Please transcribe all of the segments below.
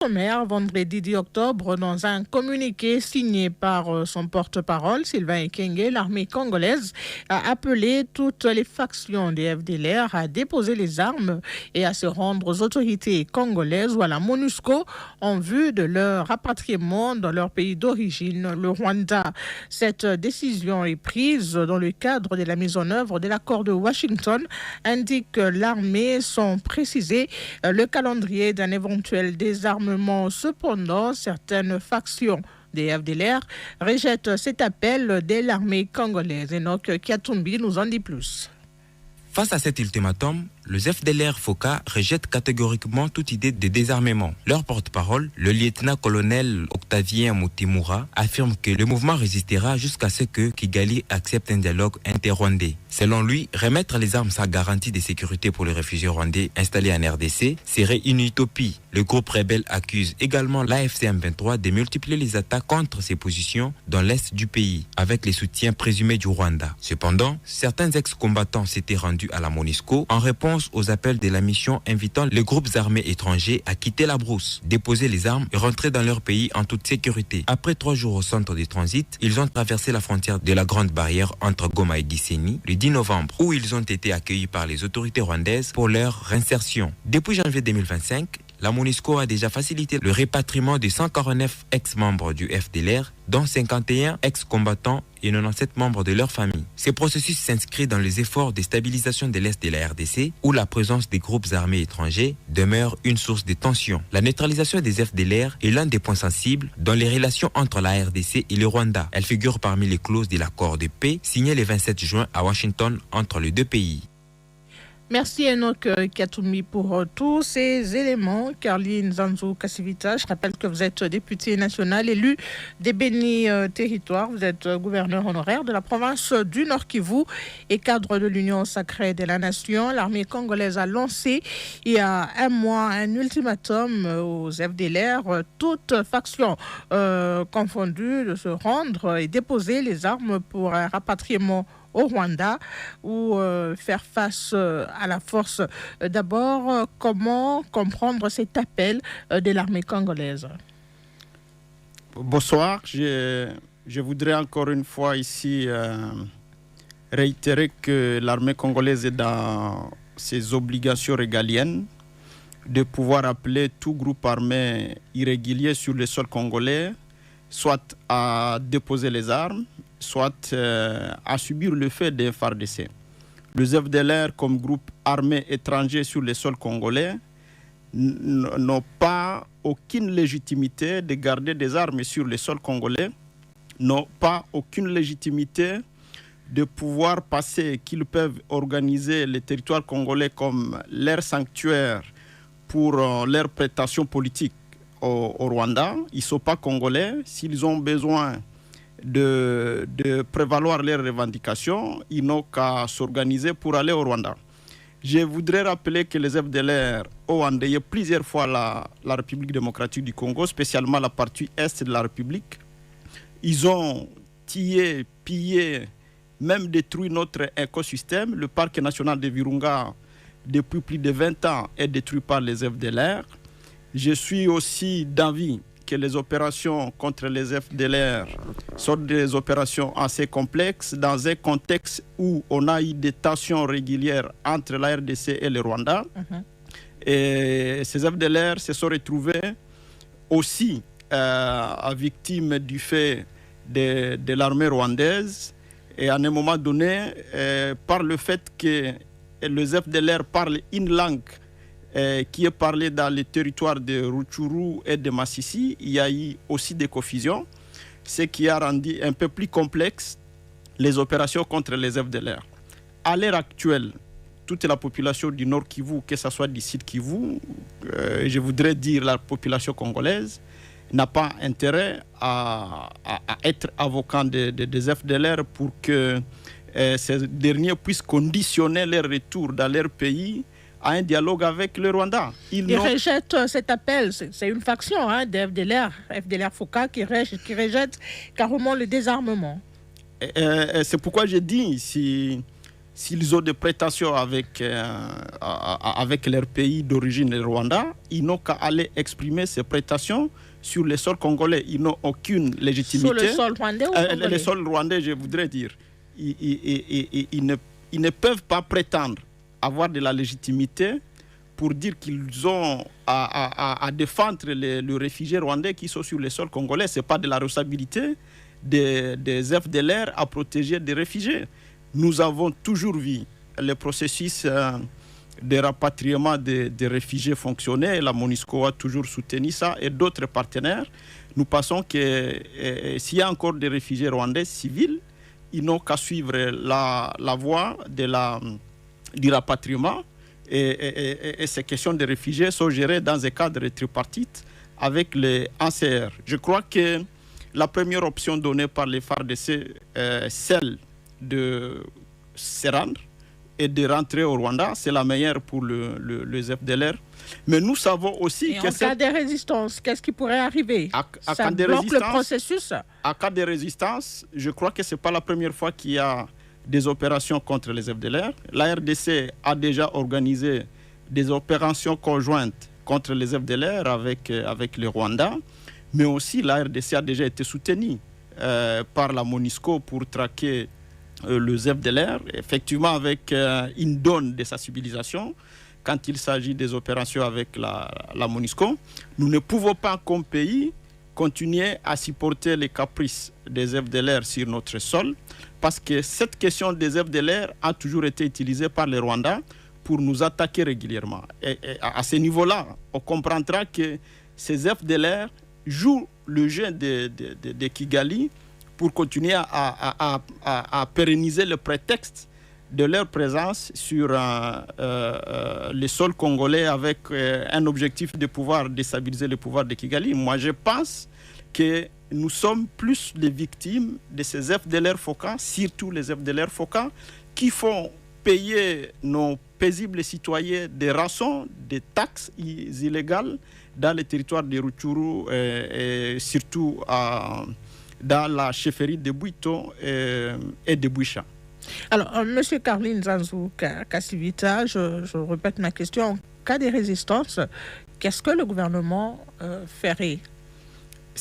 Sommaire, vendredi 10 octobre, dans un communiqué signé par son porte-parole, Sylvain Ekenge, l'armée congolaise a appelé toutes les factions des FDLR à déposer les armes et à se rendre aux autorités congolaises ou à la MONUSCO en vue de leur rapatriement dans leur pays d'origine, le Rwanda. Cette décision est prise dans le cadre de la mise en œuvre de l'accord de Washington, indique l'armée sans préciser le calendrier d'un éventuel désarmement. Cependant, certaines factions des FDLR rejettent cet appel de l'armée congolaise. Enoch Kiatumbi nous en dit plus. Face à cet ultimatum, le FDLR FOCA rejette catégoriquement toute idée de désarmement. Leur porte-parole, le lieutenant-colonel Octavien Mutimura, affirme que le mouvement résistera jusqu'à ce que Kigali accepte un dialogue inter-rwandais. Selon lui, remettre les armes sans garantie de sécurité pour les réfugiés rwandais installés en RDC serait une utopie. Le groupe rebelle accuse également l'AFC M23 de multiplier les attaques contre ses positions dans l'est du pays, avec les soutiens présumés du Rwanda. Cependant, certains ex-combattants s'étaient rendus à la MONUSCO en réponse aux appels de la mission invitant les groupes armés étrangers à quitter la brousse, déposer les armes et rentrer dans leur pays en toute sécurité. Après 3 jours au centre de transit, ils ont traversé la frontière de la Grande Barrière entre Goma et Gisenyi le 10 novembre, où ils ont été accueillis par les autorités rwandaises pour leur réinsertion. Depuis janvier 2025, la MONUSCO a déjà facilité le rapatriement de 149 ex-membres du FDLR, dont 51 ex-combattants et 97 membres de leur famille. Ce processus s'inscrit dans les efforts de stabilisation de l'Est de la RDC, où la présence des groupes armés étrangers demeure une source de tension. La neutralisation des FDLR est l'un des points sensibles dans les relations entre la RDC et le Rwanda. Elle figure parmi les clauses de l'accord de paix signé le 27 juin à Washington entre les deux pays. Merci Enoch Kiatoumi pour tous ces éléments. Caroline Zanzou Kassivita, je rappelle que vous êtes député national élu des Béni Territoires. Vous êtes gouverneur honoraire de la province du Nord Kivu et cadre de l'Union sacrée de la nation. L'armée congolaise a lancé il y a un mois un ultimatum aux FDLR, toutes factions confondues, de se rendre et déposer les armes pour un rapatriement au Rwanda ou faire face à la force. D'abord, comment comprendre cet appel de l'armée congolaise? Bonsoir, je voudrais encore une fois ici réitérer que l'armée congolaise est dans ses obligations régaliennes de pouvoir appeler tout groupe armé irrégulier sur le sol congolais, soit à déposer les armes, soit à subir le fait d'un FARDC. Les FDLR, comme groupe armé étranger sur le sol congolais, n'ont pas aucune légitimité de garder des armes sur le sol congolais, n'ont pas aucune légitimité de pouvoir passer, qu'ils peuvent organiser le territoire congolais comme leur sanctuaire pour leur prestation politique au Rwanda. Ils ne sont pas congolais. S'ils ont besoin de prévaloir leurs revendications, ils n'ont qu'à s'organiser pour aller au Rwanda. Je voudrais rappeler que les FDLR ont endeuillé plusieurs fois la République démocratique du Congo, spécialement la partie est de la République. Ils ont tué, pillé, même détruit notre écosystème. Le parc national de Virunga, depuis plus de 20 ans, est détruit par les FDLR. Je suis aussi d'avis que les opérations contre les FDLR sont des opérations assez complexes dans un contexte où on a eu des tensions régulières entre la RDC et le Rwanda. Et ces FDLR se sont retrouvés aussi victimes du fait de l'armée rwandaise. Et à un moment donné, par le fait que les FDLR parlent une langue qui est parlé dans les territoires de Rutshuru et de Massissi, il y a eu aussi des confusions, ce qui a rendu un peu plus complexe les opérations contre les FDLR. À l'heure actuelle, toute la population du Nord Kivu, que ce soit du Sud Kivu, je voudrais dire la population congolaise, n'a pas intérêt à être avocat des FDLR pour que ces derniers puissent conditionner leur retour dans leur pays à un dialogue avec le Rwanda. Ils rejettent cet appel. C'est une faction des FDLR FOCA qui rejette carrément le désarmement. C'est pourquoi je dis, si s'ils ont des prétentions avec leur pays d'origine, le Rwanda, ils n'ont qu'à aller exprimer ces prétentions sur le sol congolais. Ils n'ont aucune légitimité. Sur le sol rwandais ou congolais? Le sol rwandais, je voudrais dire. Ils ne peuvent pas prétendre avoir de la légitimité pour dire qu'ils ont à défendre les réfugiés rwandais qui sont sur le sol congolais. Ce n'est pas de la responsabilité des FDLR à protéger des réfugiés. Nous avons toujours vu le processus de rapatriement des réfugiés fonctionner. La MONUSCO a toujours soutenu ça et d'autres partenaires. Nous pensons que s'il y a encore des réfugiés rwandais civils, ils n'ont qu'à suivre la voie du rapatriement. Et ces questions de réfugiés sont gérées dans un cadre tripartite avec les ACR. Je crois que la première option donnée par les FARDC, celle de se rendre et de rentrer au Rwanda, c'est la meilleure pour les FDLR. Mais nous savons aussi que... en cas de résistance, qu'est-ce qui pourrait arriver? Ça bloque le processus? En cas de résistance, je crois que ce n'est pas la première fois qu'il y a des opérations contre les FDLR. La RDC a déjà organisé des opérations conjointes contre les FDLR avec le Rwanda, mais aussi la RDC a déjà été soutenue par la MONUSCO pour traquer le FDLR, effectivement avec une donne de sensibilisation quand il s'agit des opérations avec la MONUSCO. Nous ne pouvons pas, comme pays, continuer à supporter les caprices des FDLR sur notre sol, parce que cette question des FDLR a toujours été utilisée par les Rwandais pour nous attaquer régulièrement. Et à ce niveau-là, on comprendra que ces FDLR jouent le jeu de Kigali pour continuer à pérenniser le prétexte de leur présence sur le sol congolais avec un objectif de pouvoir déstabiliser le pouvoir de Kigali. Moi, je pense que nous sommes plus les victimes de ces FDLR FOCA, surtout les FDLR FOCA, qui font payer nos paisibles citoyens des rançons, des taxes illégales dans les territoires de Rutshuru et surtout dans la chefferie de Bwito et de Bwisha. Alors, M. Karline Zanzou Kasivita, je répète ma question. En cas de résistance, qu'est-ce que le gouvernement ferait?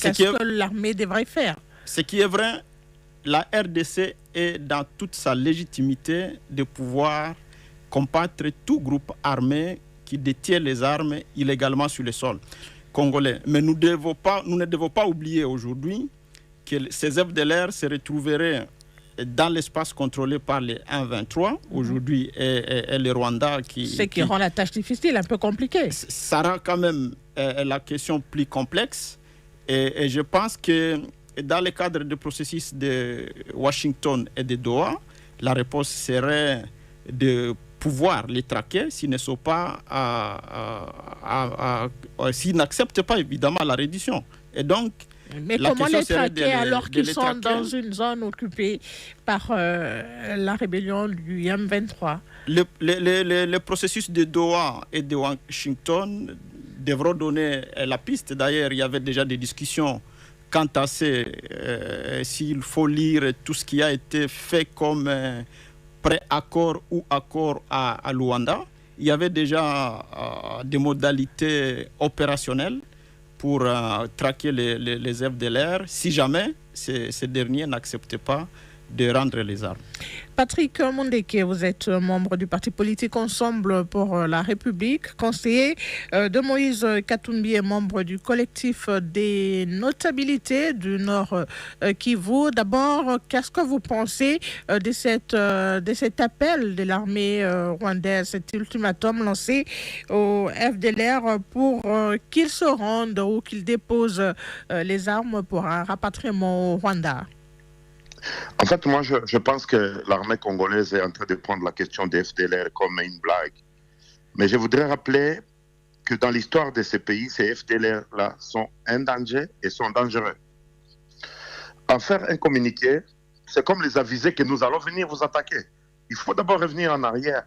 Qu'est-ce que l'armée devrait faire? Ce qui est vrai, la RDC est dans toute sa légitimité de pouvoir combattre tout groupe armé qui détient les armes illégalement sur le sol congolais. Mais nous ne devons pas oublier aujourd'hui que ces FDLR se retrouveraient dans l'espace contrôlé par les 1-23, aujourd'hui, et le Rwanda Ce qui rend la tâche difficile, un peu compliquée. Ça rend quand même la question plus complexe. Et je pense que dans le cadre du processus de Washington et de Doha, la réponse serait de pouvoir les traquer s'ils ne sont pas s'ils n'acceptent pas évidemment la reddition. Et donc, mais comment les traquer alors qu'ils sont dans une zone occupée par la rébellion du M23? Le processus de Doha et de Washington devront donner la piste. D'ailleurs, il y avait déjà des discussions quant à s'il faut lire tout ce qui a été fait comme pré-accord ou accord à Luanda. Il y avait déjà des modalités opérationnelles pour traquer les FDLR si jamais ces derniers n'acceptaient pas de rendre les armes. Patrick Mondeke, vous êtes membre du parti politique Ensemble pour la République, conseiller de Moïse Katumbi et membre du collectif des notabilités du Nord Kivu. D'abord, qu'est-ce que vous pensez de cet appel de l'armée rwandaise, cet ultimatum lancé au FDLR pour qu'ils se rendent ou qu'ils déposent les armes pour un rapatriement au Rwanda? En fait, moi, je pense que l'armée congolaise est en train de prendre la question des FDLR comme une blague. Mais je voudrais rappeler que dans l'histoire de ces pays, ces FDLR-là sont un danger et sont dangereux. En faire un communiqué, c'est comme les aviser que nous allons venir vous attaquer. Il faut d'abord revenir en arrière.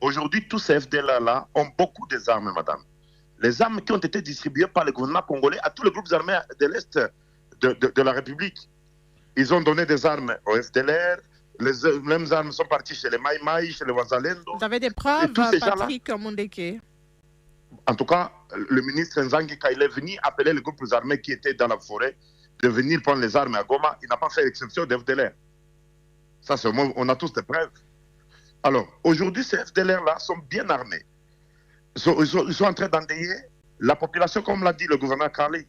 Aujourd'hui, tous ces FDLR-là ont beaucoup d'armes, madame. Les armes qui ont été distribuées par le gouvernement congolais à tous les groupes armés de l'Est de la République. Ils ont donné des armes au FDLR, Les mêmes armes sont parties chez les Maïmaï, chez les Wazalendo. Vous avez des preuves, Patrick Mundeke? En tout cas, le ministre Nzangi, quand il est venu appeler les groupes armés qui étaient dans la forêt de venir prendre les armes à Goma, il n'a pas fait exception des FDLR. Ça, on a tous des preuves. Alors, aujourd'hui, ces FDLR-là sont bien armés. Ils sont en train d'endayer la population, comme l'a dit le gouverneur Carly.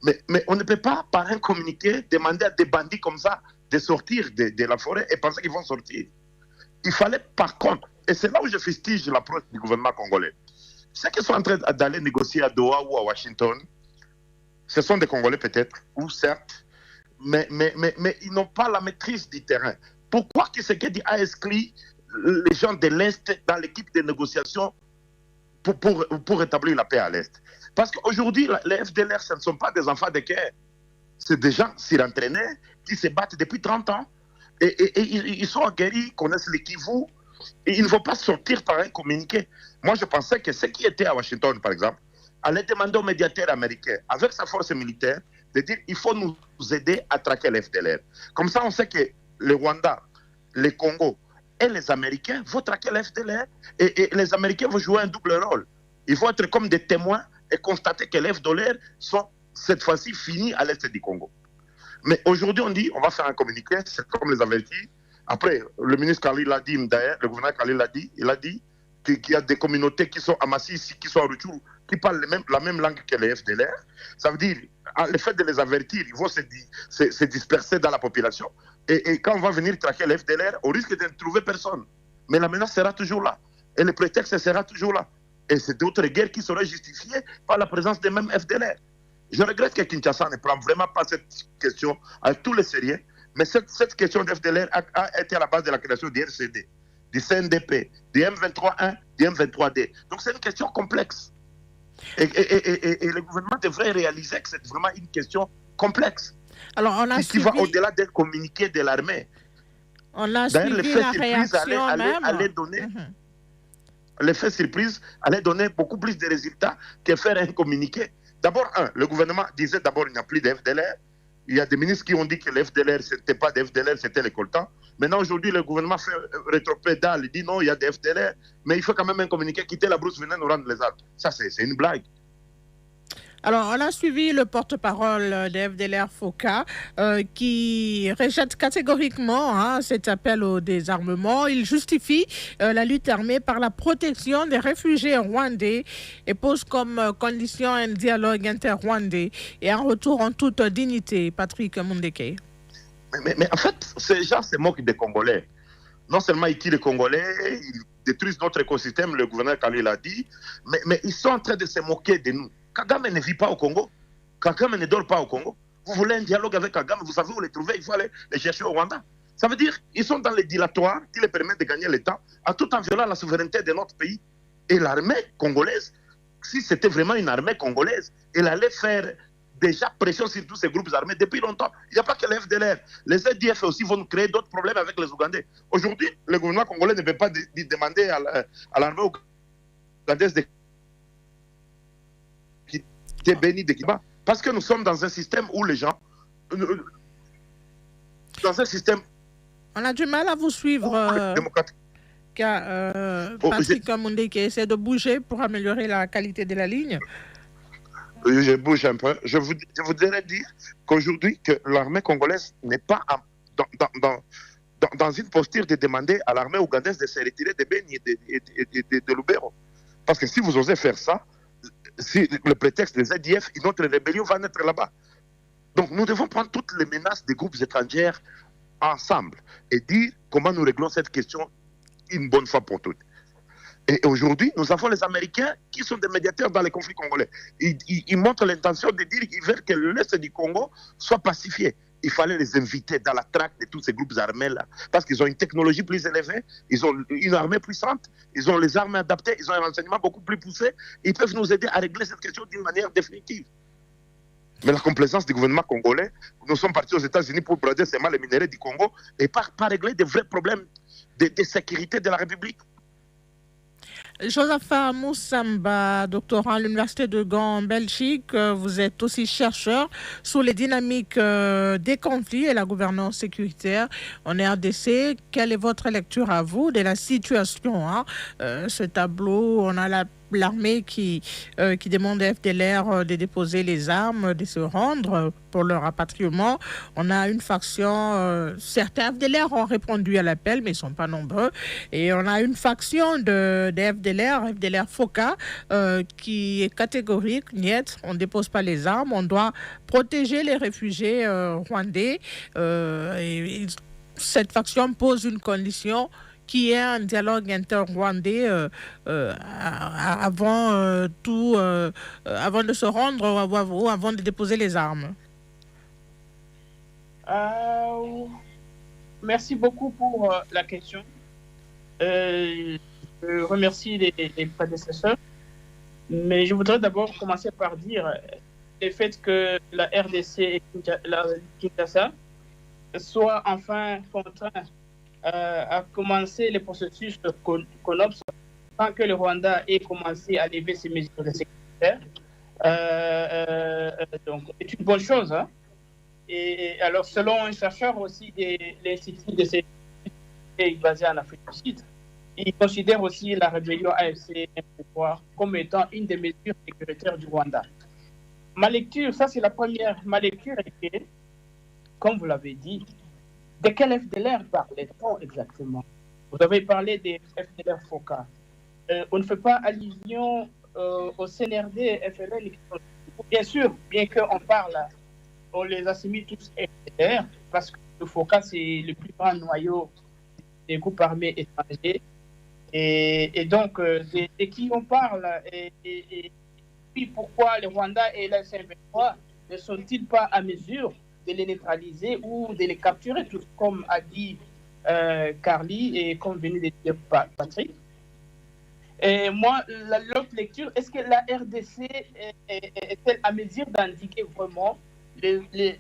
Mais on ne peut pas, par un communiqué, demander à des bandits comme ça de sortir de la forêt et penser qu'ils vont sortir. Il fallait, par contre, et c'est là où je fustige l'approche du gouvernement congolais, ceux qui sont en train d'aller négocier à Doha ou à Washington, ce sont des Congolais peut-être, ou certes, mais ils n'ont pas la maîtrise du terrain. Pourquoi Tshisekedi a inscrit les gens de l'Est dans l'équipe de négociation pour établir la paix à l'Est? Parce qu'aujourd'hui, les FDLR, ce ne sont pas des enfants de guerre. C'est des gens surentraînés qui se battent depuis 30 ans. Et ils sont aguerris, connaissent les Kivu. Et ils ne vont pas sortir par un communiqué. Moi, je pensais que ceux qui étaient à Washington, par exemple, allaient demander au médiateur américain, avec sa force militaire, de dire il faut nous aider à traquer les FDLR. Comme ça, on sait que le Rwanda, le Congo et les Américains vont traquer les FDLR. Et les Américains vont jouer un double rôle. Ils vont être comme des témoins et constater que les FDLR sont cette fois-ci finis à l'est du Congo. Mais aujourd'hui, on dit on va faire un communiqué, c'est comme les avertis. Après, le ministre Khalil l'a dit, d'ailleurs, le gouverneur Khalil l'a dit, il a dit qu'il y a des communautés qui sont à Massy, qui sont à Rutshuru, qui parlent la même langue que les FDLR. Ça veut dire, le fait de les avertir, ils vont se disperser dans la population. Et quand on va venir traquer les FDLR, on risque de ne trouver personne. Mais la menace sera toujours là. Et le prétexte sera toujours là. Et c'est d'autres guerres qui seraient justifiées par la présence des mêmes FDLR. Je regrette que Kinshasa ne prenne vraiment pas cette question avec tous les sérieux. Mais cette question d'FDLR a été à la base de la création du RCD, du CNDP, du M23-1, du M23D. Donc c'est une question complexe. Et le gouvernement devrait réaliser que c'est vraiment une question complexe. Alors on a qui va au-delà d'un communiqué de l'armée. On a suivi la réaction allait donner... L'effet surprise allait donner beaucoup plus de résultats que faire un communiqué. D'abord, le gouvernement disait d'abord qu'il n'y a plus de FDLR. Il y a des ministres qui ont dit que les FDLR, ce n'était pas des FDLR, c'était les coltans. Maintenant, aujourd'hui, le gouvernement fait rétropédale. Il dit non, il y a des FDLR, mais il faut quand même un communiqué, quitter la brousse, venez nous rendre les armes. Ça, c'est une blague. Alors, on a suivi le porte-parole des FDLR Foka qui rejette catégoriquement cet appel au désarmement. Il justifie la lutte armée par la protection des réfugiés rwandais et pose comme condition un dialogue inter-rwandais et un retour en toute dignité. Patrick Mundeke. Mais en fait, ces gens se moquent des Congolais. Non seulement ils tuent les Congolais, ils détruisent notre écosystème, le gouverneur Khalil l'a dit, mais ils sont en train de se moquer de nous. Kagame ne vit pas au Congo. Kagame ne dort pas au Congo. Vous voulez un dialogue avec Kagame, vous savez où les trouver, il faut aller les chercher au Rwanda. Ça veut dire qu'ils sont dans les dilatoires qui les permettent de gagner le temps, tout en violant la souveraineté de notre pays. Et l'armée congolaise, si c'était vraiment une armée congolaise, elle allait faire déjà pression sur tous ces groupes armés depuis longtemps. Il n'y a pas que les FDLR. Les ZDF aussi vont nous créer d'autres problèmes avec les Ougandais. Aujourd'hui, le gouvernement congolais ne peut pas demander à l'armée ougandaise de béni de Kiba. Parce que nous sommes dans un système où les gens... Dans un système... On a du mal à vous suivre. Patrick Mundeke essaie de bouger pour améliorer la qualité de la ligne. Je bouge un peu. Je voudrais dire qu'aujourd'hui, que l'armée congolaise n'est pas dans une posture de demander à l'armée ougandaise de se retirer de Beni et de Lubero. Parce que si vous osez faire ça, si le prétexte des ZDF, notre rébellion va naître là-bas. Donc nous devons prendre toutes les menaces des groupes étrangers ensemble et dire comment nous réglons cette question une bonne fois pour toutes. Et aujourd'hui, nous avons les Américains qui sont des médiateurs dans les conflits congolais. Ils montrent l'intention de dire qu'ils veulent que l'Est du Congo soit pacifié. Il fallait les inviter dans la traque de tous ces groupes armés-là. Parce qu'ils ont une technologie plus élevée, ils ont une armée puissante, ils ont les armes adaptées, ils ont un renseignement beaucoup plus poussé. Ils peuvent nous aider à régler cette question d'une manière définitive. Mais la complaisance du gouvernement congolais, nous sommes partis aux États-Unis pour brader seulement les minéraux du Congo et pas régler des vrais problèmes de sécurité de la République. Josaphat Moussamba, doctorant à l'Université de Gand en Belgique, vous êtes aussi chercheur sur les dynamiques des conflits et la gouvernance sécuritaire en RDC. Quelle est votre lecture à vous de la situation, hein? Ce tableau, on a l'armée qui demande à FDLR de déposer les armes, de se rendre pour leur rapatriement. On a une faction, certains FDLR ont répondu à l'appel, mais ils ne sont pas nombreux. Et on a une faction de FDLR FOCA, qui est catégorique, niet, on ne dépose pas les armes, on doit protéger les réfugiés rwandais. Cette faction pose une condition qui est un dialogue inter-rwandais avant avant de se rendre ou avant de déposer les armes. Merci beaucoup pour la question. Je remercie les prédécesseurs, mais je voudrais d'abord commencer par dire le fait que la RDC et la Kinshasa soient enfin contraints à commencer les processus de CONOPS tant que le Rwanda ait commencé à lever ses mesures de sécurité. Donc, c'est une bonne chose. Hein? Et alors, selon un chercheur aussi de l'Institut de sécurité basé en Afrique du Sud, il considère aussi la rébellion AFC comme étant une des mesures sécuritaires du Rwanda. Ma lecture, ça c'est la première, ma lecture est que, comme vous l'avez dit, de quel FDLR parlait-on exactement? Vous avez parlé des FDLR FOCA. On ne fait pas allusion au CNRD et FLN. Bien sûr, bien qu'on parle, on les assimile tous FDLR, parce que le FOCA, c'est le plus grand noyau des groupes armés étrangers. Et donc, de qui on parle et puis pourquoi le Rwanda et la C23 ne sont-ils pas à mesure de les neutraliser ou de les capturer, tout comme a dit Carly et comme venu de dire Patrick. Et moi, l'autre lecture, est-ce que la RDC est-elle à mesure d'indiquer vraiment les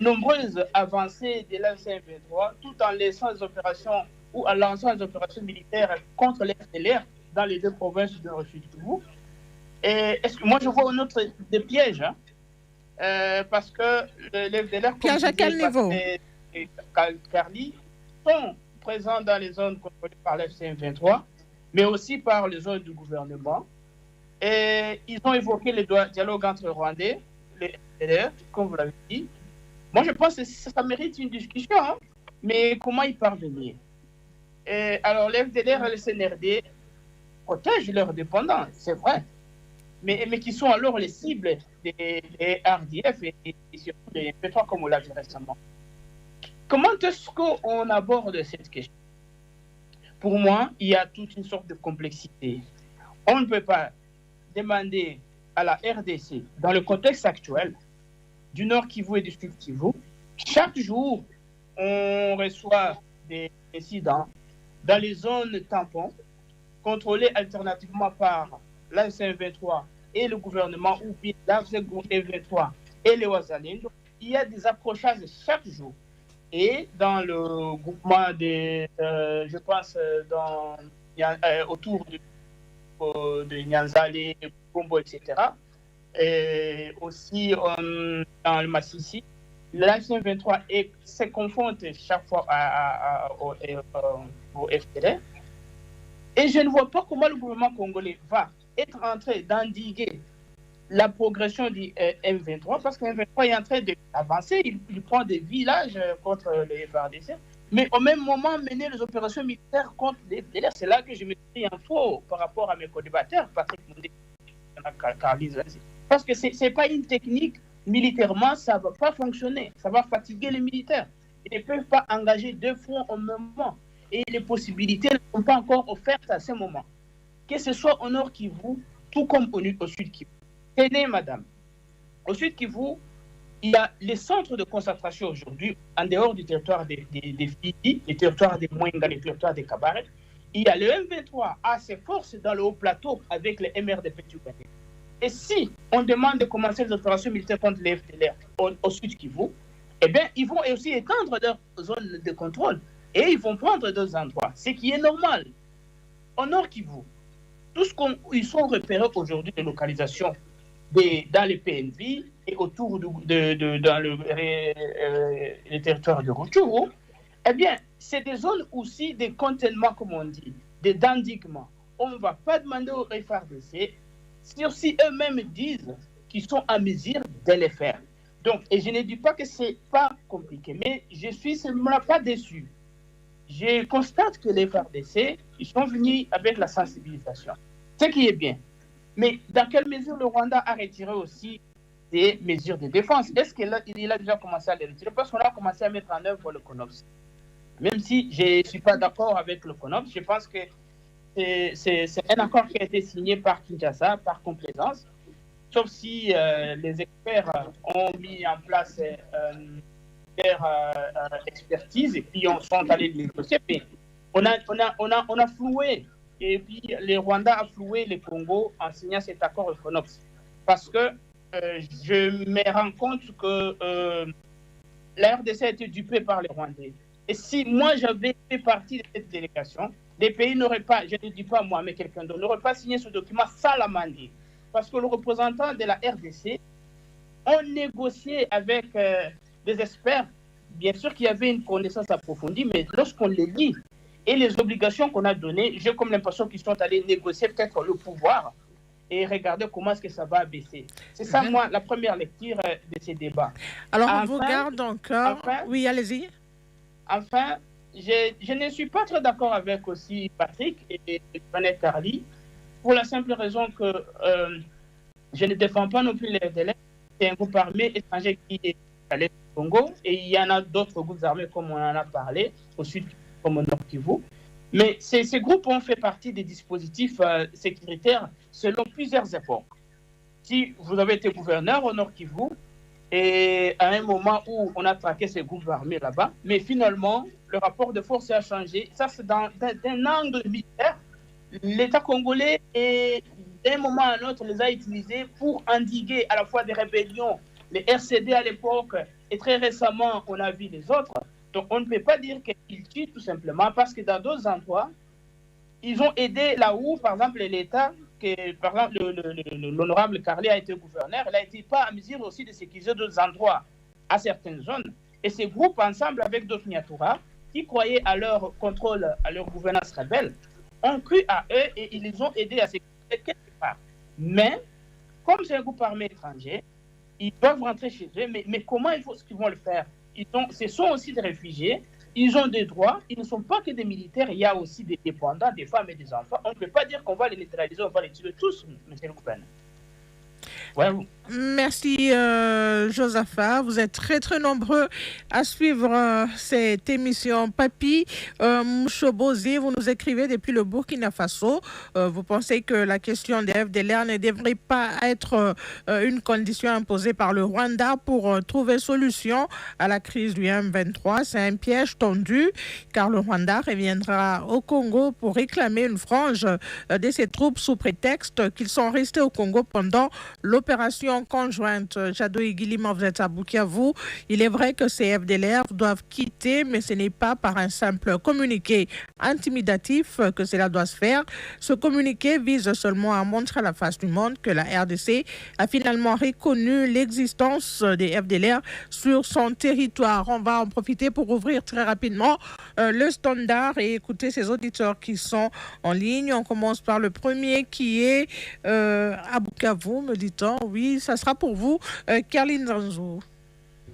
nombreuses avancées de la C23 tout en laissant les opérations ou en lançant les opérations militaires contre les FDLR dans les deux provinces de Sud-Kivu? Et est-ce que moi je vois un autre des pièges, hein? Parce que les FDLR, piège à quel niveau? Carly, sont présents dans les zones contrôlées par l'FCM23, mais aussi par les zones du gouvernement. Et ils ont évoqué le dialogue entre Rwandais, les FDLR, comme vous l'avez dit. Moi, je pense que ça mérite une discussion, hein? Mais comment y parvenir? Et alors, les FDLR et le CNRD protègent leurs dépendants, c'est vrai. Mais qui sont alors les cibles des RDF et surtout des P3, comme on l'a vu récemment. Comment est-ce qu'on aborde cette question? Pour moi, il y a toute une sorte de complexité. On ne peut pas demander à la RDC, dans le contexte actuel, du Nord Kivu et du Sud Kivu, chaque jour, on reçoit des incidents dans les zones tampons, contrôlées alternativement par l'AFC-M23 et le gouvernement, ou bien l'AFC-M23 et les Wazalendo. Il y a des accrochages chaque jour. Et dans le groupement des, je pense, autour de Nyanzale, Bombo, etc., et aussi dans le Massissi, l'AFC-M23 se confronte chaque fois au FDLR. Et je ne vois pas comment le gouvernement congolais va être en train d'endiguer la progression du M23, parce que le M23 est en train d'avancer, il prend des villages contre les FARDC, mais au même moment mener les opérations militaires contre les FDLR. C'est là que je me suis en faux par rapport à mes co-débatteurs, Patrick Mondé et Carly. Parce que ce n'est pas une technique, militairement, ça ne va pas fonctionner, ça va fatiguer les militaires. Ils ne peuvent pas engager deux fronts au même moment. Et les possibilités ne sont pas encore offertes à ce moment. Que ce soit au Nord Kivu, tout comme au Sud Kivu. Tenez, madame, au Sud Kivu, il y a les centres de concentration aujourd'hui, en dehors du territoire des Fidi, les territoires des Mwenga, les territoires des Kabarek. Il y a le M23 à ses forces dans le haut plateau avec les MRDP Tchoukané. Et si on demande de commencer les opérations militaires contre les FDLR au Sud Kivu, eh bien, ils vont aussi étendre leur zone de contrôle et ils vont prendre d'autres endroits, ce qui est normal. Au Nord Kivu, tout ce qu'ils sont repérés aujourd'hui de localisation dans les PNV et autour dans les territoires de Rutshuru, eh bien, c'est des zones aussi de contentement, comme on dit, d'endiguement. On ne va pas demander au FRDC si eux-mêmes disent qu'ils sont en mesure de les faire. Donc, et je ne dis pas que ce n'est pas compliqué, mais je suis seulement pas déçu. Je constate que les FRDC, ils sont venus avec la sensibilisation, ce qui est bien. Mais dans quelle mesure le Rwanda a retiré aussi des mesures de défense? Est-ce qu'il a déjà commencé à les retirer? Parce qu'on a commencé à mettre en œuvre le CONOPS. Même si je ne suis pas d'accord avec le CONOPS, je pense que c'est un accord qui a été signé par Kinshasa, par complaisance, sauf si les experts ont mis en place leur expertise et puis on sont allés négocier. Mais on a floué, et puis le Rwanda a floué le Congo en signant cet accord au CONOPS. Parce que je me rends compte que la RDC a été dupée par les Rwandais. Et si moi j'avais fait partie de cette délégation, les pays n'auraient pas, je ne dis pas moi, mais quelqu'un d'autre, n'aurait pas signé ce document sans l'amender. Parce que le représentant de la RDC a négocié avec des experts. Bien sûr qu'il y avait une connaissance approfondie, mais lorsqu'on les lit et les obligations qu'on a données, j'ai comme l'impression qu'ils sont allés négocier peut-être le pouvoir et regarder comment est-ce que ça va baisser. C'est ça, moi, la première lecture de ces débats. Alors, on vous garde encore. Oui, allez-y. Enfin, je ne suis pas très d'accord avec aussi Patrick et René Carly, pour la simple raison que je ne défends pas non plus les FDLR. C'est un groupe armé étranger qui est à l'est du Congo, et il y en a d'autres groupes armés comme on en a parlé, au sud comme au nord Kivu. Mais ces groupes ont fait partie des dispositifs sécuritaires selon plusieurs époques. Si vous avez été gouverneur au nord Kivu, et à un moment où on a traqué ces groupes armés là-bas, mais finalement, le rapport de force a changé. Ça, c'est d'un angle militaire. L'État congolais, d'un moment à un autre, les a utilisés pour endiguer à la fois des rébellions, les RCD à l'époque, et très récemment, on a vu les autres. Donc, on ne peut pas dire qu'ils tuent tout simplement parce que dans d'autres endroits, ils ont aidé là où, par exemple, l'État, que par exemple, l'honorable Carly a été gouverneur, il n'a été pas en mesure aussi de sécuriser d'autres endroits à certaines zones. Et ces groupes, ensemble avec d'autres Nyatura, qui croyaient à leur contrôle, à leur gouvernance rebelle, ont cru à eux et ils les ont aidés à sécuriser quelque part. Mais, comme c'est un groupe armé étranger, ils doivent rentrer chez eux. Mais comment est-ce qu'ils vont le faire? Ce sont aussi des réfugiés. Ils ont des droits, ils ne sont pas que des militaires, il y a aussi des dépendants, des femmes et des enfants. On ne peut pas dire qu'on va les neutraliser, on va les tuer tous, monsieur le gouverneur. Ouais. Merci Josaphat, vous êtes très très nombreux à suivre cette émission. Papi Mouchobozi, vous nous écrivez depuis le Burkina Faso. Vous pensez que la question des FDLR ne devrait pas être une condition imposée par le Rwanda pour trouver solution à la crise du M23. C'est un piège tendu car le Rwanda reviendra au Congo pour réclamer une frange de ses troupes sous prétexte qu'ils sont restés au Congo pendant l'opération conjointe. Jado Igilima, vous êtes à Bukavu. Il est vrai que ces FDLR doivent quitter, mais ce n'est pas par un simple communiqué intimidatif que cela doit se faire. Ce communiqué vise seulement à montrer à la face du monde que la RDC a finalement reconnu l'existence des FDLR sur son territoire. On va en profiter pour ouvrir très rapidement le standard et écouter ces auditeurs qui sont en ligne. On commence par le premier qui est à Bukavu, me dit-on. Oui, ça sera pour vous, Karline Zanzou.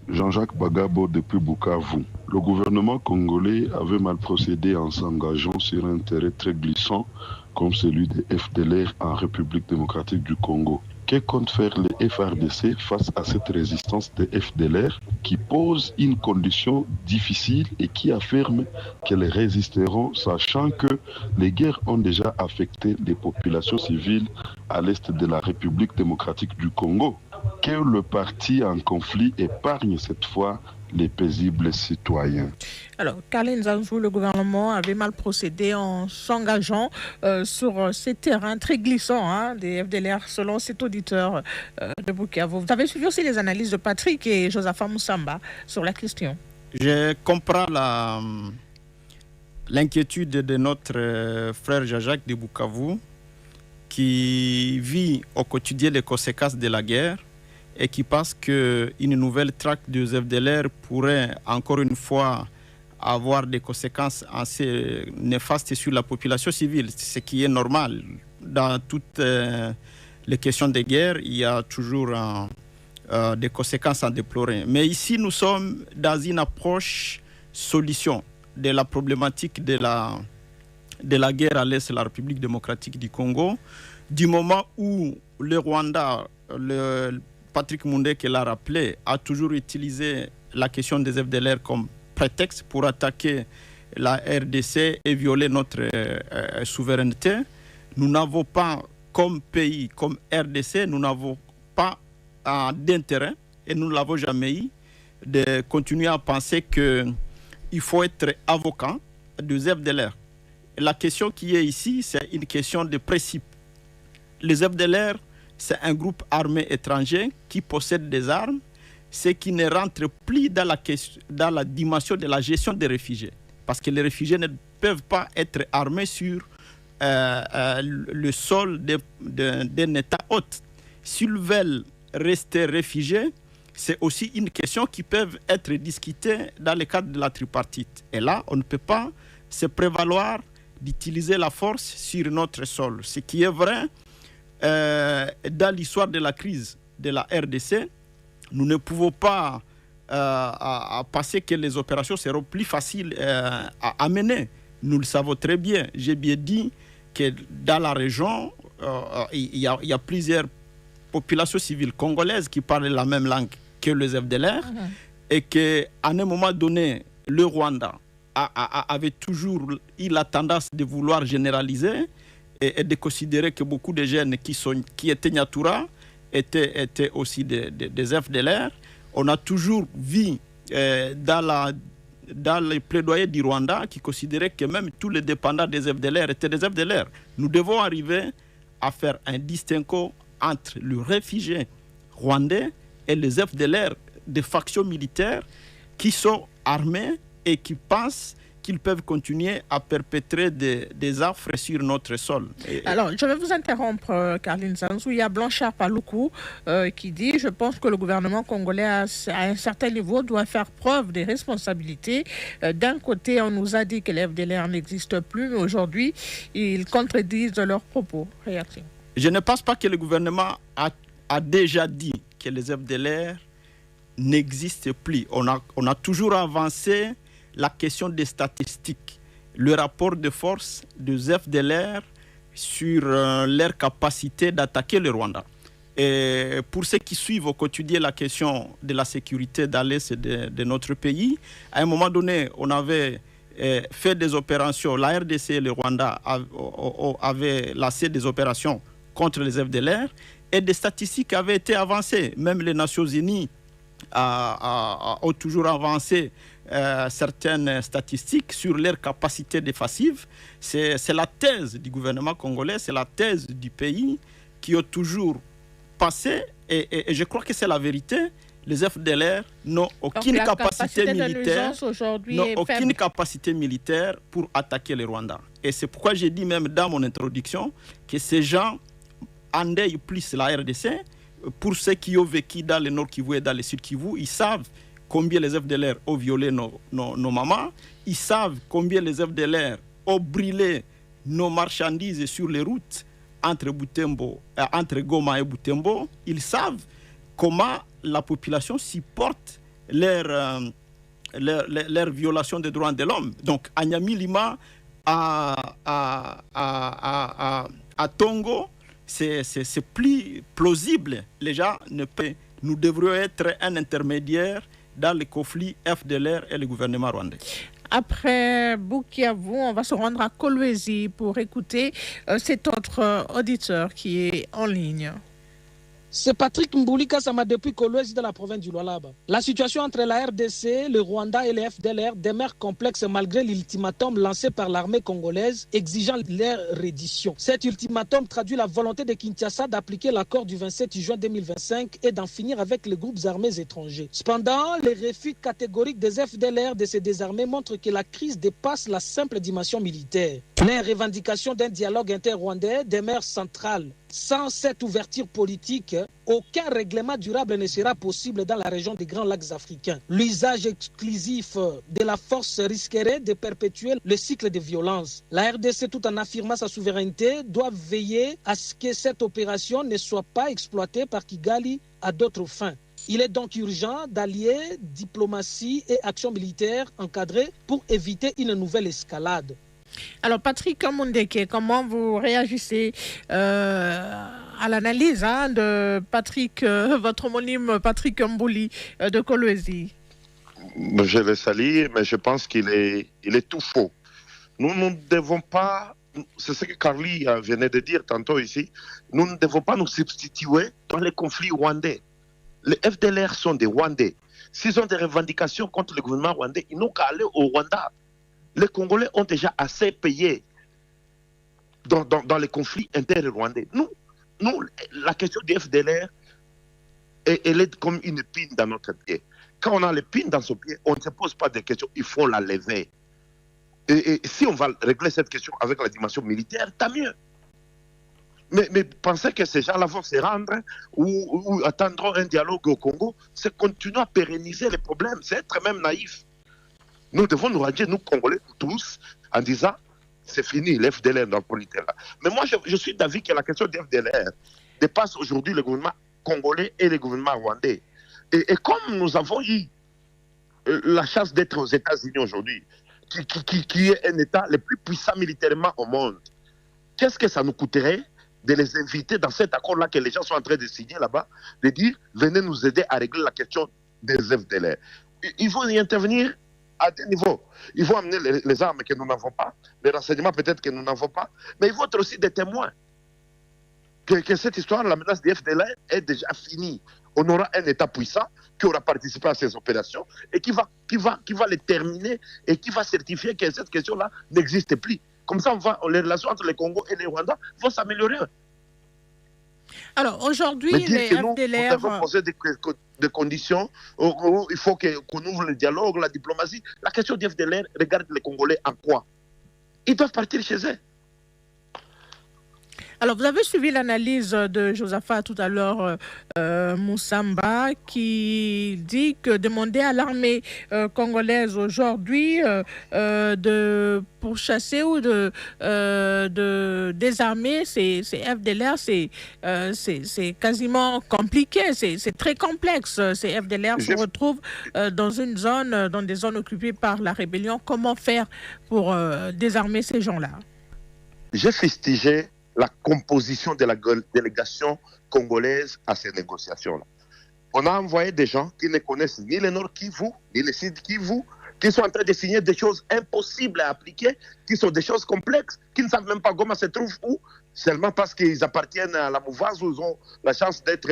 Jean-Jacques Bagabo depuis Bukavu. Le gouvernement congolais avait mal procédé en s'engageant sur un terrain très glissant comme celui des FDLR en République démocratique du Congo. Que compte faire les FRDC face à cette résistance des FDLR qui pose une condition difficile et qui affirme qu'elles résisteront, sachant que les guerres ont déjà affecté les populations civiles à l'est de la République démocratique du Congo? Que le parti en conflit épargne cette fois les paisibles citoyens. Alors, Karline Zanzou, le gouvernement avait mal procédé en s'engageant sur ces terrains très glissants des FDLR, selon cet auditeur de Bukavu. Vous avez suivi aussi les analyses de Patrick et Josaphat Moussamba sur la question. Je comprends l'inquiétude de notre frère Jean-Jacques de Bukavu. qui vit au quotidien les conséquences de la guerre et qui pense qu'une nouvelle traque de FDLR pourrait encore une fois avoir des conséquences assez néfastes sur la population civile, ce qui est normal. Dans toutes les questions de guerre, il y a toujours des conséquences à déplorer. Mais ici, nous sommes dans une approche solution de la problématique de la guerre à l'est de la République démocratique du Congo, du moment où le Rwanda, Patrick Mundeke l'a rappelé, a toujours utilisé la question des FDLR comme prétexte pour attaquer la RDC et violer notre souveraineté. Nous n'avons pas, comme pays, comme RDC, nous n'avons pas d'intérêt, et nous ne l'avons jamais eu, de continuer à penser qu'il faut être avocat des FDLR. La question qui est ici, c'est une question de principe. Les FDLR, c'est un groupe armé étranger qui possède des armes, ce qui ne rentre plus dans la dimension de la gestion des réfugiés. Parce que les réfugiés ne peuvent pas être armés sur le sol d'un État hôte. S'ils veulent rester réfugiés, c'est aussi une question qui peut être discutée dans le cadre de la tripartite. Et là, on ne peut pas se prévaloir d'utiliser la force sur notre sol. Ce qui est vrai, dans l'histoire de la crise de la RDC, nous ne pouvons pas penser que les opérations seront plus faciles à mener. Nous le savons très bien. J'ai bien dit que dans la région, il y a plusieurs populations civiles congolaises qui parlent la même langue que les FDLR, et qu'à un moment donné, le Rwanda avait toujours eu la tendance de vouloir généraliser et de considérer que beaucoup de jeunes qui étaient Nyatura étaient aussi des FDLR. On a toujours vu dans les plaidoyers du Rwanda qui considéraient que même tous les dépendants des FDLR étaient des FDLR. Nous devons arriver à faire un distinguo entre le réfugié rwandais et les FDLR des factions militaires qui sont armés et qui pensent qu'ils peuvent continuer à perpétrer des affres sur notre sol. Alors, je vais vous interrompre, Carline Zanzou. Il y a Blanchard Paloukou qui dit « Je pense que le gouvernement congolais, à un certain niveau, doit faire preuve des responsabilités. D'un côté, on nous a dit que les FDLR n'existent plus, mais aujourd'hui, ils contredisent leurs propos. » Réaction. Je ne pense pas que le gouvernement a déjà dit que les FDLR n'existent plus. On a toujours avancé la question des statistiques, le rapport de force des FDLR sur leur capacité d'attaquer le Rwanda. Et pour ceux qui suivent au quotidien la question de la sécurité dans l'est de notre pays, à un moment donné, on avait fait des opérations, la RDC et le Rwanda avaient lancé des opérations contre les FDLR et des statistiques avaient été avancées. Même les Nations Unies ont toujours avancé certaines statistiques sur leur capacité défensive. C'est la thèse du gouvernement congolais, c'est la thèse du pays qui ont toujours passé et je crois que c'est la vérité. Les FDLR n'ont aucune capacité militaire pour attaquer le Rwanda. Et c'est pourquoi j'ai dit même dans mon introduction que ces gens endeuillent plus la RDC. Pour ceux qui ont vécu dans le Nord Kivu et dans le Sud Kivu, ils savent combien les FDLR ont violé nos mamans. Ils savent combien les FDLR ont brûlé nos marchandises sur les routes entre Goma et Butembo. Ils savent comment la population supporte leur violation des droits de l'homme. Donc, à Nyamilima, à Tongo, c'est plus plausible. Les gens nous devrions être un intermédiaire dans le conflit FDLR et le gouvernement rwandais. Après Bukavu, on va se rendre à Kolwezi pour écouter cet autre auditeur qui est en ligne. C'est Patrick Mbouli Kassama depuis Kolwezi dans la province du Lualaba. La situation entre la RDC, le Rwanda et les FDLR demeure complexe malgré l'ultimatum lancé par l'armée congolaise exigeant leur reddition. Cet ultimatum traduit la volonté de Kinshasa d'appliquer l'accord du 27 juin 2025 et d'en finir avec les groupes armés étrangers. Cependant, les refus catégoriques des FDLR de se désarmer montrent que la crise dépasse la simple dimension militaire. Les revendications d'un dialogue inter-rwandais demeurent centrales. Sans cette ouverture politique, aucun règlement durable ne sera possible dans la région des Grands Lacs africains. L'usage exclusif de la force risquerait de perpétuer le cycle de violence. La RDC, tout en affirmant sa souveraineté, doit veiller à ce que cette opération ne soit pas exploitée par Kigali à d'autres fins. Il est donc urgent d'allier diplomatie et action militaire encadrée pour éviter une nouvelle escalade. Alors, Patrick Mundeke, comment vous réagissez à l'analyse de Patrick, votre homonyme Patrick Mbouli de Kolwezi? Je le salue, mais je pense qu'il est tout faux. Nous ne devons pas, c'est ce que Carly venait de dire tantôt ici, nous ne devons pas nous substituer dans les conflits rwandais. Les FDLR sont des Rwandais. S'ils ont des revendications contre le gouvernement rwandais, ils n'ont qu'à aller au Rwanda. Les Congolais ont déjà assez payé dans les conflits inter-rwandais. Nous, la question du FDLR, elle est comme une épine dans notre pied. Quand on a l'épine dans son pied, on ne se pose pas de questions, il faut la lever. Et si on va régler cette question avec la dimension militaire, tant mieux. Mais penser que ces gens-là vont se rendre ou attendront un dialogue au Congo, c'est continuer à pérenniser les problèmes, c'est être même naïf. Nous devons nous ranger, nous Congolais, tous, en disant, c'est fini, l'FDLR dans le politique. Mais moi, je suis d'avis que la question de l'FDLR dépasse aujourd'hui le gouvernement congolais et le gouvernement rwandais. Et comme nous avons eu la chance d'être aux États-Unis aujourd'hui, qui est un État le plus puissant militairement au monde, qu'est-ce que ça nous coûterait de les inviter dans cet accord-là que les gens sont en train de signer là-bas, de dire, venez nous aider à régler la question des FDLR. Il faut y intervenir à des niveaux. Ils vont amener les armes que nous n'avons pas, les renseignements peut-être que nous n'avons pas, mais ils vont être aussi des témoins que cette histoire, la menace des FDLR est déjà finie. On aura un État puissant qui aura participé à ces opérations et qui va les terminer et qui va certifier que cette question-là n'existe plus. Comme ça, les relations entre le Congo et le Rwanda vont s'améliorer. Alors, aujourd'hui, les FDLR... Nous devons poser des conditions où il faut qu'on ouvre le dialogue, la diplomatie. La question des FDLR, regarde les Congolais en quoi? Ils doivent partir chez eux. Alors, vous avez suivi l'analyse de Josaphat tout à l'heure, Moussamba, qui dit que demander à l'armée congolaise aujourd'hui de pourchasser ou de désarmer ces FDLR, c'est quasiment compliqué, c'est très complexe. Ces FDLR se retrouvent dans des zones occupées par la rébellion. Comment faire pour désarmer ces gens-là? J'ai fustigé la composition de la délégation congolaise à ces négociations-là. On a envoyé des gens qui ne connaissent ni le Nord Kivu, ni le Sud Kivu, qui sont en train de signer des choses impossibles à appliquer, qui sont des choses complexes, qui ne savent même pas comment se trouvent où, seulement parce qu'ils appartiennent à la mouvance ou ils ont la chance d'être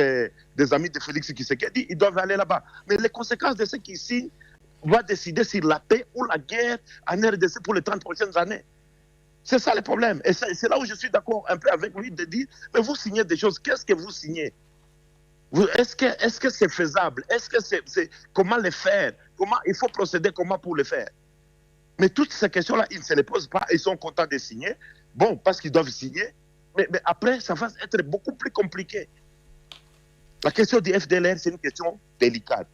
des amis de Félix Tshisekedi, ils doivent aller là-bas. Mais les conséquences de ceux qui signent vont décider sur la paix ou la guerre en RDC pour les 30 prochaines années. C'est ça le problème. Et c'est là où je suis d'accord un peu avec lui de dire, mais vous signez des choses, qu'est-ce que vous signez? Est-ce que c'est faisable? Est-ce que c'est comment le faire? Comment il faut procéder comment pour le faire? Mais toutes ces questions-là, ils ne se les posent pas. Ils sont contents de signer. Bon, parce qu'ils doivent signer. Mais après, ça va être beaucoup plus compliqué. La question du FDLR, c'est une question délicate.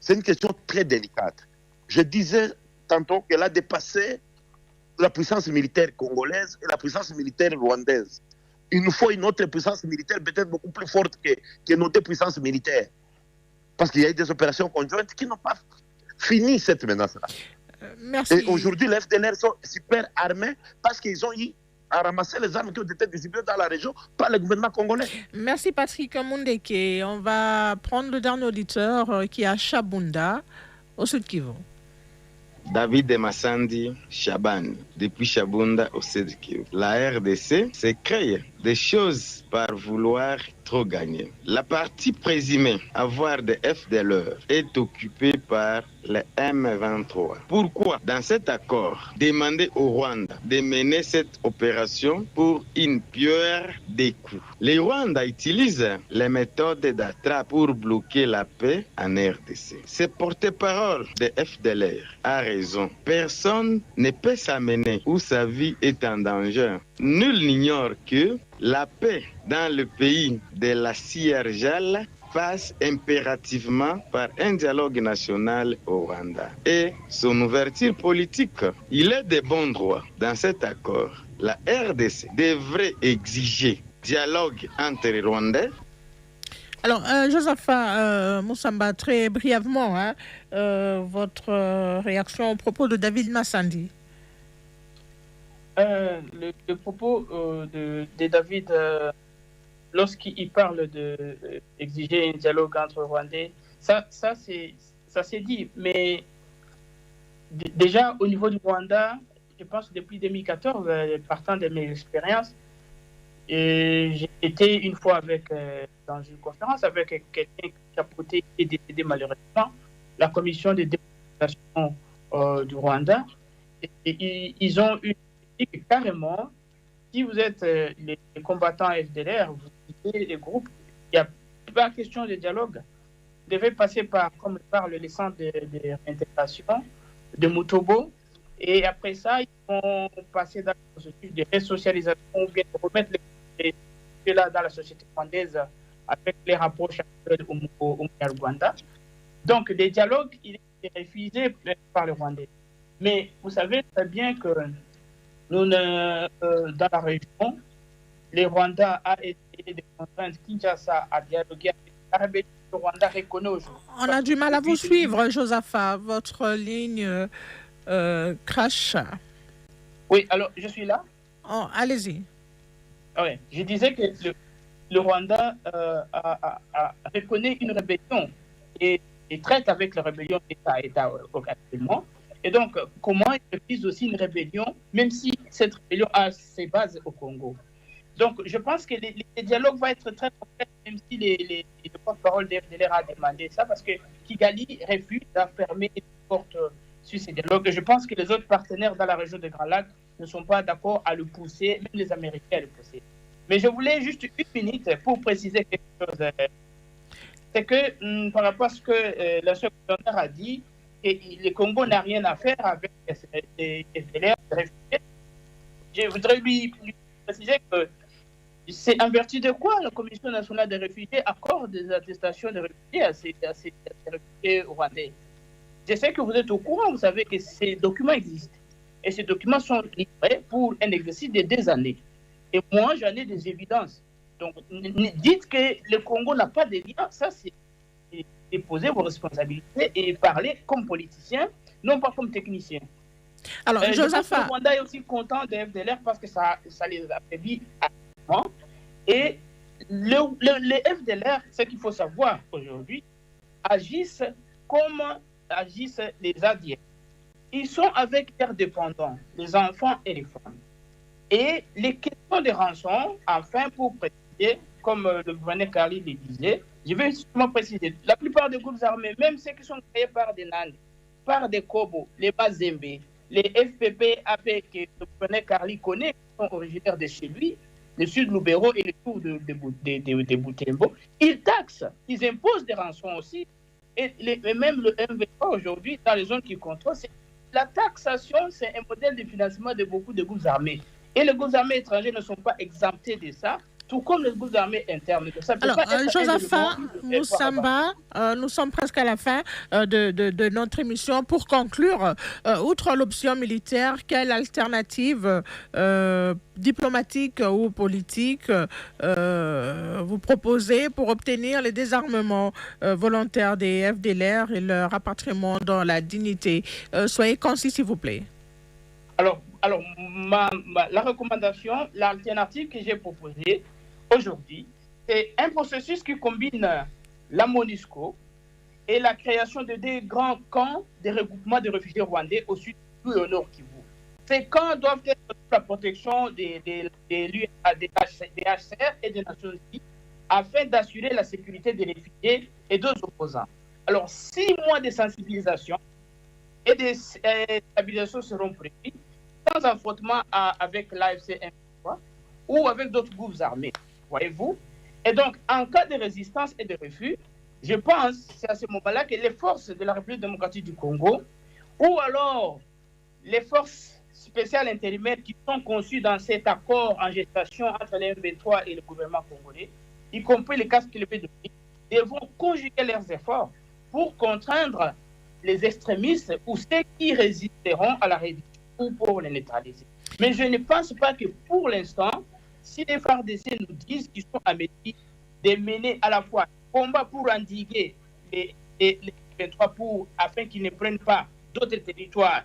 C'est une question très délicate. Je disais tantôt qu'elle a dépassé la puissance militaire congolaise et la puissance militaire rwandaise. Il nous faut une autre puissance militaire peut-être beaucoup plus forte que nos deux puissances militaires. Parce qu'il y a eu des opérations conjointes qui n'ont pas fini cette menace-là. Merci. Et aujourd'hui, les FDLR sont super armés parce qu'ils ont eu à ramasser les armes qui ont été distribuées dans la région par le gouvernement congolais. Merci Patrick Mundeke. On va prendre le dernier auditeur qui est à Chabunda, au Sud Kivu. David de Massandi Chaban, depuis Chabunda au Sud Kivu. La RDC se crée des choses par vouloir trop gagné. La partie présumée avoir des FDLR est occupée par les M23. Pourquoi, dans cet accord, demander au Rwanda de mener cette opération pour une pure des coûts? Le Rwanda utilise les méthodes d'attrape pour bloquer la paix en RDC. Ce porte-parole de FDLR a raison. Personne ne peut s'amener où sa vie est en danger. Nul n'ignore que la paix dans le pays de la CIRGL passe impérativement par un dialogue national au Rwanda et son ouverture politique. Il est de bon droit dans cet accord. La RDC devrait exiger dialogue entre les Rwandais. Alors, Josaphat Moussamba, très brièvement, votre réaction au propos de David Massandi. Le propos de David, lorsqu'il parle d'exiger un dialogue entre Rwandais, ça s'est dit. Mais déjà, au niveau du Rwanda, je pense que depuis 2014, partant de mes expériences, j'ai été une fois dans une conférence avec quelqu'un qui a porté et décédé malheureusement, la commission de déportation du Rwanda. Et ils ont eu carrément, si vous êtes les combattants FDLR, vous quittez les groupes, il n'y a pas question de dialogue. Vous devez passer par, comme parle le centre de réintégration de Mutobo, et après ça, ils vont passer dans le processus de résocialisation ou bien de remettre les là dans la société rwandaise avec les rapproches actuels au Rwanda. Donc, les dialogues, il est refusé par le Rwandais. Mais vous savez très bien que nous, dans la région, le Rwanda a été de contraindre Kinshasa à dialoguer avec la rébellion. Le Rwanda reconnaît aujourd'hui. On a du mal à vous suivre, Josaphat. Votre ligne crash. Oui, alors je suis là. Oh, allez-y. Oui, je disais que le Rwanda reconnaît une rébellion et traite avec la rébellion État actuellement. Et donc, comment il refuse aussi une rébellion, même si cette rébellion a ses bases au Congo. Donc, je pense que les dialogues vont être très complexes, même si le porte-parole de FDLR a demandé ça, parce que Kigali refuse d'affermer une porte sur ces dialogues. Et je pense que les autres partenaires dans la région de Grand Lac ne sont pas d'accord à le pousser, même les Américains à le pousser. Mais je voulais juste une minute pour préciser quelque chose. C'est que par rapport à ce que l'ancien gouverneur a dit, et le Congo n'a rien à faire avec les FDLR. Je voudrais lui préciser que c'est en vertu de quoi la Commission nationale des réfugiés accorde des attestations de réfugiés à ces réfugiés rwandais. Je sais que vous êtes au courant, vous savez que ces documents existent. Et ces documents sont livrés pour un exercice de 2 années. Et moi, j'en ai des évidences. Donc, dites que le Congo n'a pas de lien, ça c'est déposer vos responsabilités et parler comme politicien, non pas comme technicien. Alors, Josaphat, le Rwanda est aussi content de FDLR parce que ça les affaiblit activement. Et les FDLR, ce qu'il faut savoir aujourd'hui, agissent comme agissent les ADF. Ils sont avec leurs dépendants, les enfants et les femmes. Et les questions de rançon, enfin, pour préciser, comme le gouverneur Carly le disait, je vais justement préciser, la plupart des groupes armés, même ceux qui sont créés par des Nandi, par des Kobo, les Bazembe, les FPP, AP, que le gouverneur Carly connaît, qui sont originaires de chez lui, le sud Lubero et le tour de Butembo, ils taxent, ils imposent des rançons aussi. Et même le M23 aujourd'hui, dans les zones qu'ils contrôlent, la taxation, c'est un modèle de financement de beaucoup de groupes armés. Et les groupes armés étrangers ne sont pas exemptés de ça, tout comme les groupes armés internes. Alors, Josaphat Moussamba, nous sommes presque à la fin de notre émission. Pour conclure, outre l'option militaire, quelle alternative diplomatique ou politique vous proposez pour obtenir le désarmement volontaire des FDLR et leur rapatriement dans la dignité? Soyez concis, s'il vous plaît. Alors la recommandation, l'alternative que j'ai proposée aujourd'hui, c'est un processus qui combine la MONUSCO et la création de 2 grands camps de regroupement de réfugiés rwandais au sud et au nord Kivu. Ces camps doivent être sous la protection des HCR et des Nations Unies afin d'assurer la sécurité des réfugiés et des opposants. Alors, 6 mois de sensibilisation et de stabilisation seront prévus, sans affrontement avec l'AFC M23 ou avec d'autres groupes armés, voyez-vous. Et donc, en cas de résistance et de refus, je pense, c'est à ce moment-là que les forces de la République démocratique du Congo, ou alors les forces spéciales intérimaires qui sont conçues dans cet accord en gestation entre les M23 et le gouvernement congolais, y compris les casques levés de prix, devront conjuguer leurs efforts pour contraindre les extrémistes ou ceux qui résisteront à la réduction ou pour les neutraliser. Mais je ne pense pas que pour l'instant, si les FARDC nous disent qu'ils sont à Métis de mener à la fois combat pour endiguer les 23 afin qu'ils ne prennent pas d'autres territoires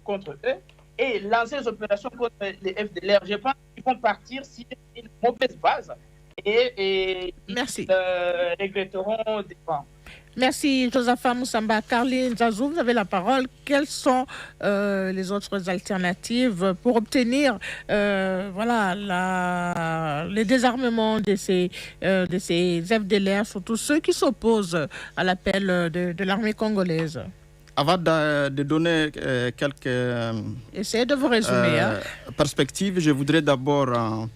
contre eux et lancer des opérations contre les FDLR, je pense qu'ils vont partir sur une mauvaise base et Merci. Ils regretteront des points. Merci, Josaphat Moussamba. Carline Zazou, vous avez la parole. Quelles sont les autres alternatives pour obtenir les désarmements de ces FDLR, surtout ceux qui s'opposent à l'appel de l'armée congolaise? Avant de donner quelques essayez de vous résumer, perspectives, je voudrais d'abord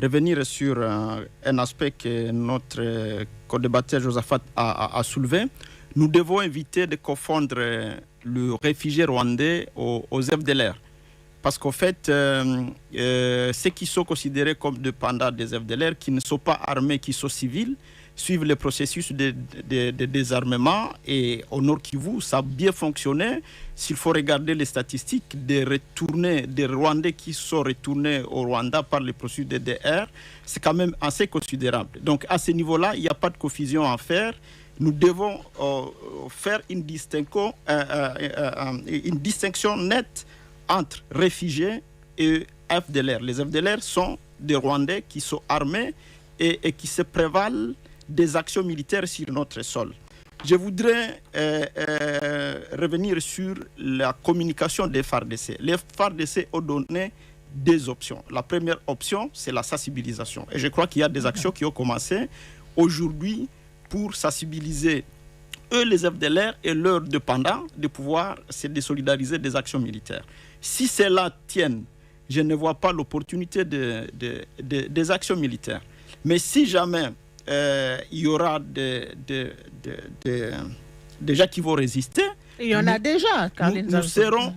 revenir sur un aspect que notre co-débatteur Josaphat a soulevé. Nous devons éviter de confondre le réfugié rwandais aux FDLR. Parce qu'en fait, ceux qui sont considérés comme dépendants des FDLR, qui ne sont pas armés, qui sont civils, suivent le processus de désarmement. Et au Nord Kivu, ça a bien fonctionné. S'il faut regarder les statistiques des Rwandais qui sont retournés au Rwanda par le processus de DDR, c'est quand même assez considérable. Donc à ce niveau-là, il n'y a pas de confusion à faire. Nous devons faire une distinction nette entre réfugiés et FDLR. Les FDLR sont des Rwandais qui sont armés et qui se prévalent des actions militaires sur notre sol. Je voudrais revenir sur la communication des FARDC. Les FARDC ont donné des options. La première option, c'est la sensibilisation. Et je crois qu'il y a des actions qui ont commencé aujourd'hui pour sensibiliser eux, les FDLR et leurs dépendants, de pouvoir se désolidariser des actions militaires. Si cela tient, je ne vois pas l'opportunité des actions militaires. Mais si jamais il y aura des gens qui vont résister. Il y en a déjà, Carline.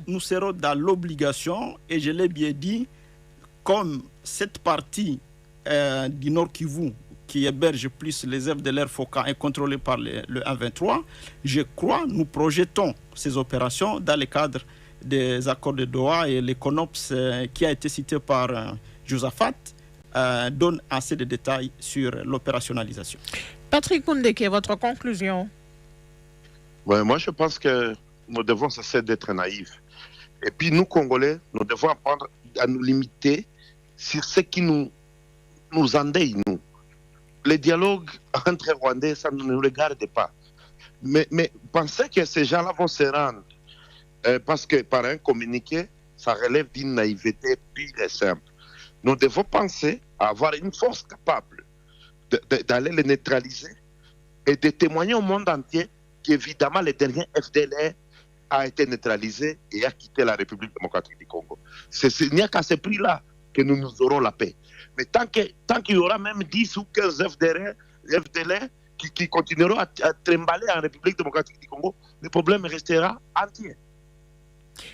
Nous serons dans l'obligation, et je l'ai bien dit, comme cette partie du Nord Kivu qui héberge plus les FDLR FOCA est contrôlée par le 1-23, je crois, nous projetons ces opérations dans le cadre des accords de Doha, et l'ECONOPS qui a été cité par Josaphat donne assez de détails sur l'opérationnalisation. Patrick Mundeke, votre conclusion? Ouais, moi, je pense que nous devons cesser d'être naïfs. Et puis, nous, Congolais, nous devons apprendre à nous limiter sur ce qui nous endeuille, nous. Les dialogues entre Rwandais, ça ne nous regarde pas. Mais pensez que ces gens-là vont se rendre parce que par un communiqué, ça relève d'une naïveté pure et simple. Nous devons penser à avoir une force capable d'aller les neutraliser et de témoigner au monde entier qu'évidemment le dernier FDLR a été neutralisé et a quitté la République démocratique du Congo. Il n'y a qu'à ce prix-là que nous aurons la paix. Mais tant qu'il y aura même 10 ou 15 FDLR qui continueront à trimballer en République démocratique du Congo, le problème restera entier.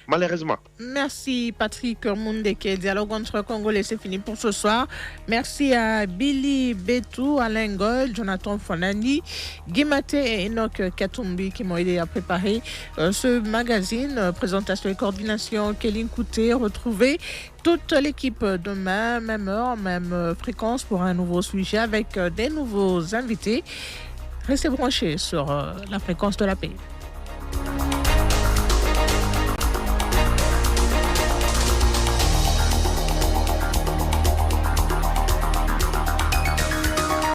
Malheureusement. Merci Patrick Mundeke. Dialogue entre Congolais, c'est fini pour ce soir. Merci à Billy Betou, Alain Gold, Jonathan Fonani, Guimate et Enoch Katumbi qui m'ont aidé à préparer ce magazine. Présentation et coordination, Kéline Kouté. Retrouvez toute l'équipe demain, même heure, même fréquence pour un nouveau sujet avec des nouveaux invités. Restez branchés sur la fréquence de la paix.